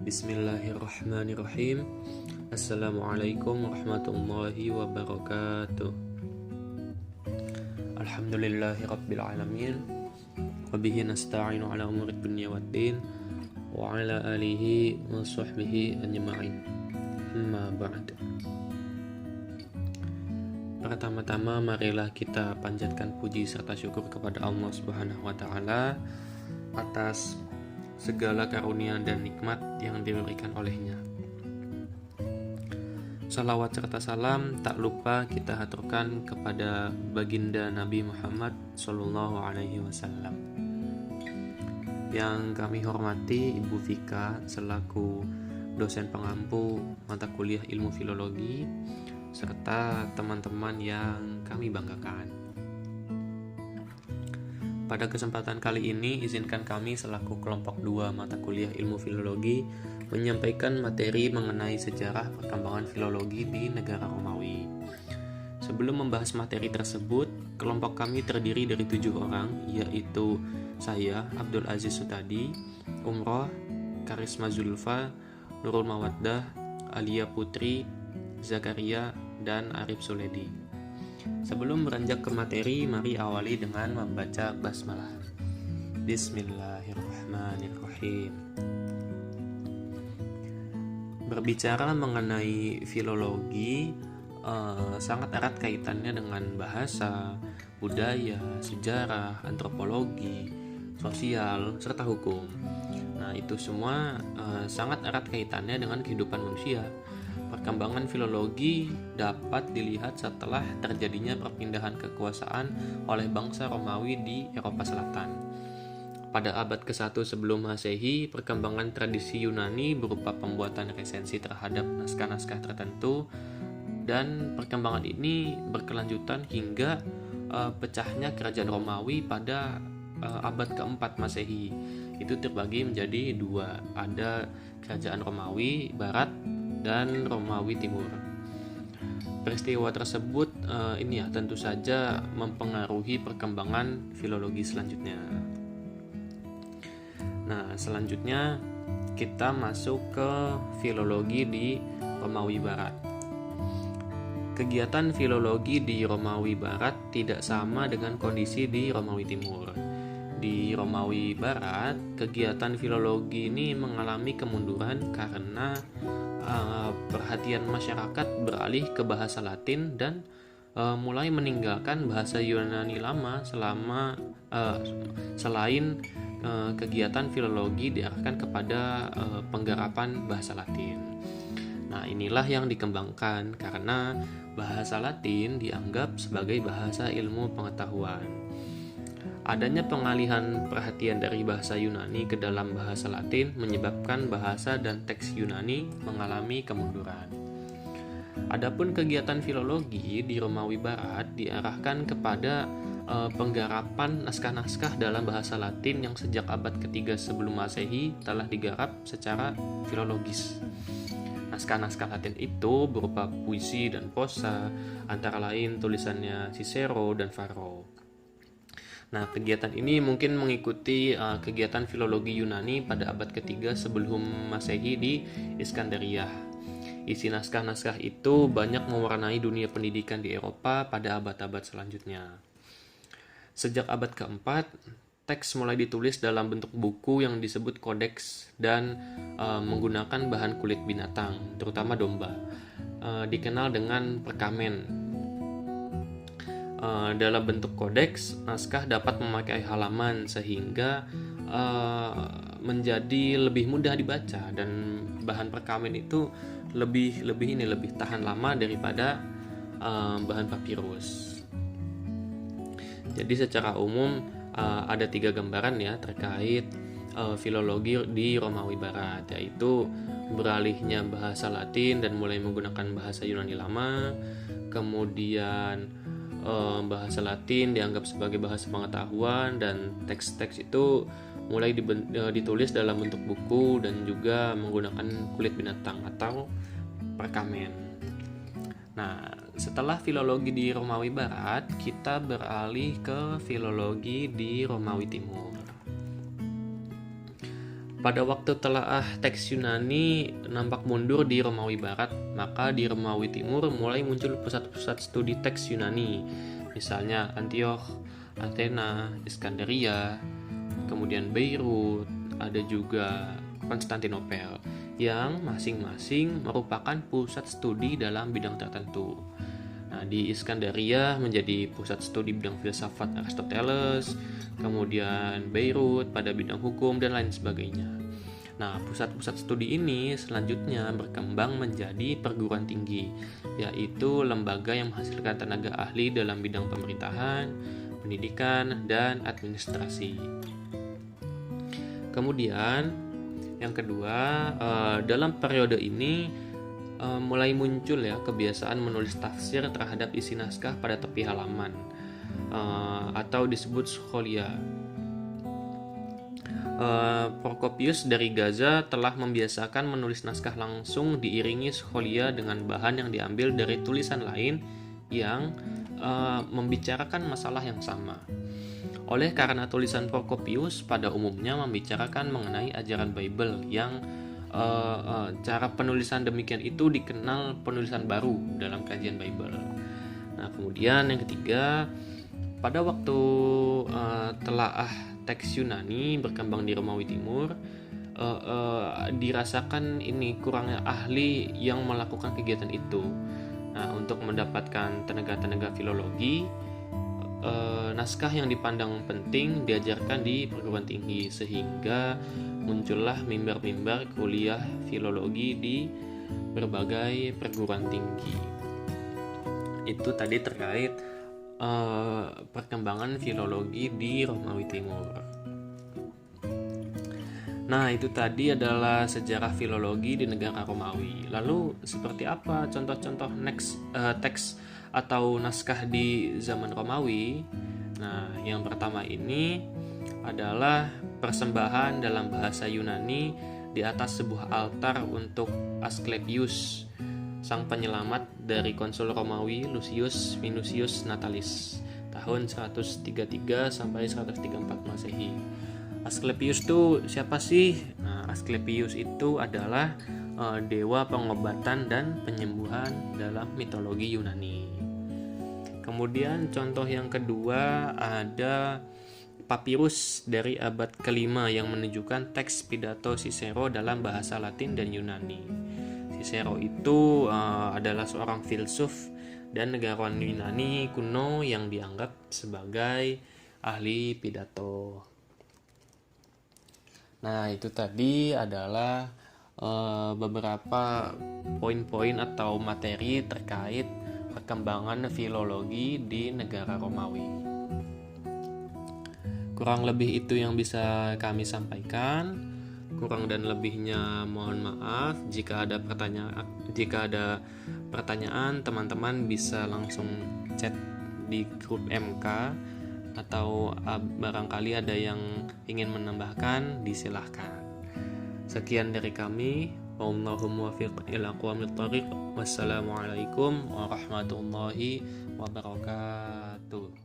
Bismillahirrahmanirrahim. Assalamualaikum warahmatullahi wabarakatuh. Alhamdulillahi rabbil alamin. Wa bihi nasta'inu ala umurid dunya waddin. Wa ala alihi wa sahbihi ajma'in. Amma ba'd. Pertama-tama marilah kita panjatkan puji serta syukur kepada Allah Subhanahu wa taala atas segala karunia dan nikmat yang diberikan olehnya. Salawat serta salam tak lupa kita haturkan kepada baginda Nabi Muhammad Sallallahu Alaihi Wasallam. Yang kami hormati Ibu Vika selaku dosen pengampu mata kuliah ilmu filologi serta teman-teman yang kami banggakan. Pada kesempatan kali ini, izinkan kami selaku kelompok 2 mata kuliah ilmu filologi menyampaikan materi mengenai sejarah perkembangan filologi di negara Romawi. Sebelum membahas materi tersebut, kelompok kami terdiri dari 7 orang, yaitu saya, Abdul Aziz Sutadi, Umroh, Karisma Zulfa, Nurul Mawaddah, Alia Putri, Zakaria, dan Arif Suledi. Sebelum beranjak ke materi, mari awali dengan membaca basmalah. Bismillahirrahmanirrahim. Berbicara mengenai filologi, sangat erat kaitannya dengan bahasa, budaya, sejarah, antropologi, sosial, serta hukum. Nah, itu semua sangat erat kaitannya dengan kehidupan manusia. Perkembangan filologi dapat dilihat setelah terjadinya perpindahan kekuasaan oleh bangsa Romawi di Eropa Selatan. Pada abad ke-1 sebelum Masehi, perkembangan tradisi Yunani berupa pembuatan resensi terhadap naskah-naskah tertentu, dan perkembangan ini berkelanjutan hingga pecahnya kerajaan Romawi pada abad ke-4 Masehi. Itu terbagi menjadi 2, ada kerajaan Romawi Barat dan Romawi Timur. Peristiwa tersebut tentu saja mempengaruhi perkembangan filologi selanjutnya. Nah, selanjutnya kita masuk ke filologi di Romawi Barat. Kegiatan filologi di Romawi Barat tidak sama dengan kondisi di Romawi Timur. Di Romawi Barat, kegiatan filologi ini mengalami kemunduran karena perhatian masyarakat beralih ke bahasa Latin dan mulai meninggalkan bahasa Yunani lama selain kegiatan filologi diarahkan kepada penggarapan bahasa Latin. Nah, inilah yang dikembangkan karena bahasa Latin dianggap sebagai bahasa ilmu pengetahuan. Adanya pengalihan perhatian dari bahasa Yunani ke dalam bahasa Latin menyebabkan bahasa dan teks Yunani mengalami kemunduran. Adapun kegiatan filologi di Romawi Barat diarahkan kepada penggarapan naskah-naskah dalam bahasa Latin yang sejak abad ketiga sebelum Masehi telah digarap secara filologis. Naskah-naskah Latin itu berupa puisi dan prosa, antara lain tulisannya Cicero dan Varro. Nah, kegiatan ini mungkin mengikuti kegiatan filologi Yunani pada abad ketiga sebelum Masehi di Iskandariah. Isi naskah-naskah itu banyak mewarnai dunia pendidikan di Eropa pada abad-abad selanjutnya. Sejak abad keempat, teks mulai ditulis dalam bentuk buku yang disebut kodeks dan menggunakan bahan kulit binatang, terutama domba. Dikenal dengan perkamen. Dalam bentuk kodeks, naskah dapat memakai halaman sehingga menjadi lebih mudah dibaca, dan bahan perkamen itu lebih tahan lama daripada bahan papirus. Jadi secara umum ada 3 gambaran ya terkait filologi di Romawi Barat, yaitu beralihnya bahasa Latin dan mulai menggunakan bahasa Yunani lama, kemudian bahasa Latin dianggap sebagai bahasa pengetahuan, dan teks-teks itu mulai ditulis dalam bentuk buku dan juga menggunakan kulit binatang atau perkamen. Nah, setelah filologi di Romawi Barat, kita beralih ke filologi di Romawi Timur. Pada waktu telaah teks Yunani nampak mundur di Romawi Barat, maka di Romawi Timur mulai muncul pusat-pusat studi teks Yunani, misalnya Antioch, Athena, Iskandaria, kemudian Beirut, ada juga Konstantinopel, yang masing-masing merupakan pusat studi dalam bidang tertentu. Nah, di Iskandaria menjadi pusat studi bidang filsafat Aristoteles, kemudian Beirut pada bidang hukum dan lain sebagainya. Nah, pusat-pusat studi ini selanjutnya berkembang menjadi perguruan tinggi, yaitu lembaga yang menghasilkan tenaga ahli dalam bidang pemerintahan, pendidikan, dan administrasi. Kemudian, yang kedua, dalam periode ini mulai muncul ya kebiasaan menulis tafsir terhadap isi naskah pada tepi halaman, atau disebut scholia. Prokopius dari Gaza telah membiasakan menulis naskah langsung diiringi scholia dengan bahan yang diambil dari tulisan lain yang membicarakan masalah yang sama. Oleh karena tulisan Prokopius pada umumnya membicarakan mengenai ajaran Bible yang cara penulisan demikian itu dikenal penulisan baru dalam kajian Bible. Nah, kemudian yang ketiga, pada waktu telaah teks Yunani berkembang di Romawi Timur, dirasakan ini kurangnya ahli yang melakukan kegiatan itu. Nah, untuk mendapatkan tenaga-tenaga filologi, naskah yang dipandang penting diajarkan di perguruan tinggi, sehingga muncullah mimbar-mimbar kuliah filologi di berbagai perguruan tinggi. Itu tadi terkait perkembangan filologi di Romawi Timur. Nah, itu tadi adalah sejarah filologi di negara Romawi. Lalu seperti apa contoh-contoh teks atau naskah di zaman Romawi? Nah, yang pertama ini adalah persembahan dalam bahasa Yunani di atas sebuah altar untuk Asklepius, sang penyelamat dari konsul Romawi Lucius Minucius Natalis tahun 133 sampai 134 Masehi. Asklepius itu siapa sih? Nah, Asklepius itu adalah dewa pengobatan dan penyembuhan dalam mitologi Yunani. Kemudian contoh yang kedua ada papirus dari abad kelima yang menunjukkan teks pidato Cicero dalam bahasa Latin dan Yunani. Cicero itu adalah seorang filsuf dan negarawan Yunani kuno yang dianggap sebagai ahli pidato. Nah, itu tadi adalah beberapa poin-poin atau materi terkait perkembangan filologi di negara Romawi. Kurang lebih itu yang bisa kami sampaikan. Kurang dan lebihnya mohon maaf. Jika ada pertanyaan, teman-teman bisa langsung chat di grup MK, atau barangkali ada yang ingin menambahkan, disilahkan. Sekian dari kami. Wallahumma muwaffiq ila aqwamit thoriq. Wassalamualaikum warahmatullahi wabarakatuh.